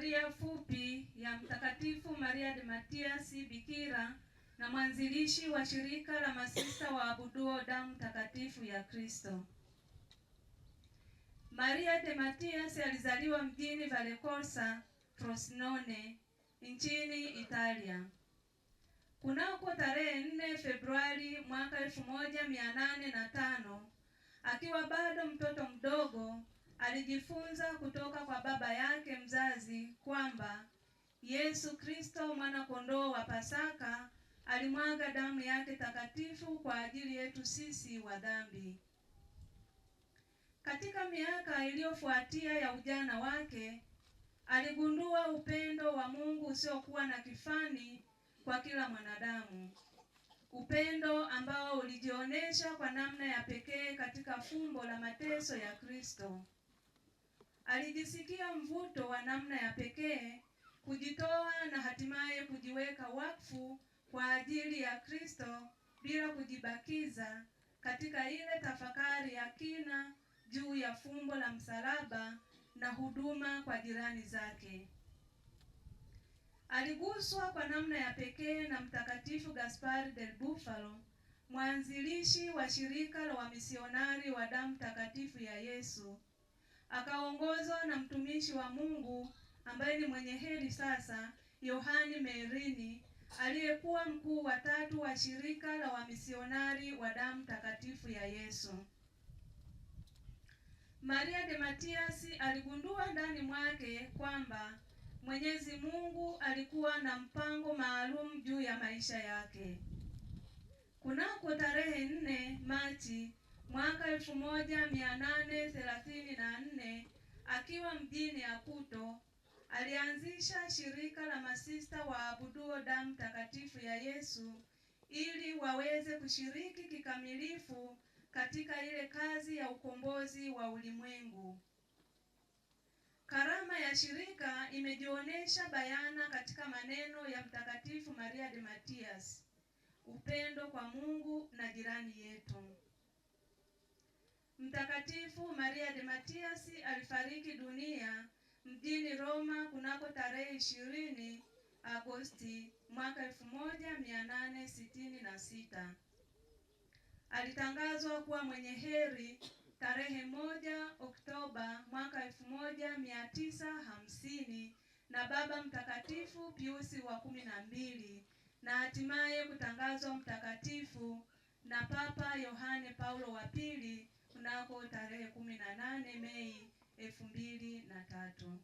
Historia fupi ya Mtakatifu Maria de Matias bikira na mwanzilishi wa shirika la masista waabuduo damu takatifu ya Kristo. Maria de Matias alizaliwa mjini Vallecorsa, Frosinone, nchini Italia. Kunako tarehe 4 Februari mwaka 1805, akiwa bado mtoto mdogo, alijifunza kutoka kwa baba yake mzazi kwamba Yesu Kristo mwana kondoo wa Pasaka alimwaga damu yake takatifu kwa ajili yetu sisi wa dhambi. Katika miaka iliyofuatia ya ujana wake, aligundua upendo wa Mungu usiokuwa na kifani kwa kila mwanadamu. Upendo ambao ulijionesha kwa namna ya pekee katika fumbo la mateso ya Kristo. Alijisikia mvuto wa namna ya pekee kujitoa na hatimaye kujiweka wakfu kwa ajili ya Kristo bila kujibakiza katika ile tafakari ya kina juu ya fumbo la msalaba na huduma kwa jirani zake. Aliguswa kwa namna ya pekee na Mtakatifu Gaspar del Bufalo, mwanzilishi wa shirika la wamisionari wa damu takatifu ya Yesu. Akaongozwa na mtumishi wa Mungu ambaye ni mwenye heri sasa, Yohani Merini, aliyekuwa mkuu wa 3 wa shirika la wamisionari wa damu takatifu ya Yesu. Maria de Matias aligundua ndani mwake kwamba Mwenyezi Mungu alikuwa na mpango maalum juu ya maisha yake. Kunako tarehe 4 Machi mwaka 1834, akiwa mjini Akuto, alianzisha shirika la masista waabuduo damu takatifu ya Yesu ili waweze kushiriki kikamilifu katika ile kazi ya ukombozi wa ulimwengu. Karama ya shirika imejionesha bayana katika maneno ya Mtakatifu Maria de Matias: upendo kwa Mungu na jirani yetu. Mtakatifu Maria de Matias alifariki dunia mjini Roma kunako tarehe 20 Agosti mwaka 1866. Alitangazwa kuwa mwenye heri tarehe 1 Oktoba mwaka 1950 na Baba Mtakatifu Piusi wa 12 na hatimaye kutangazwa mtakatifu na Papa Yohane Paulo wa pili kunako tarehe 18 Mei 2003.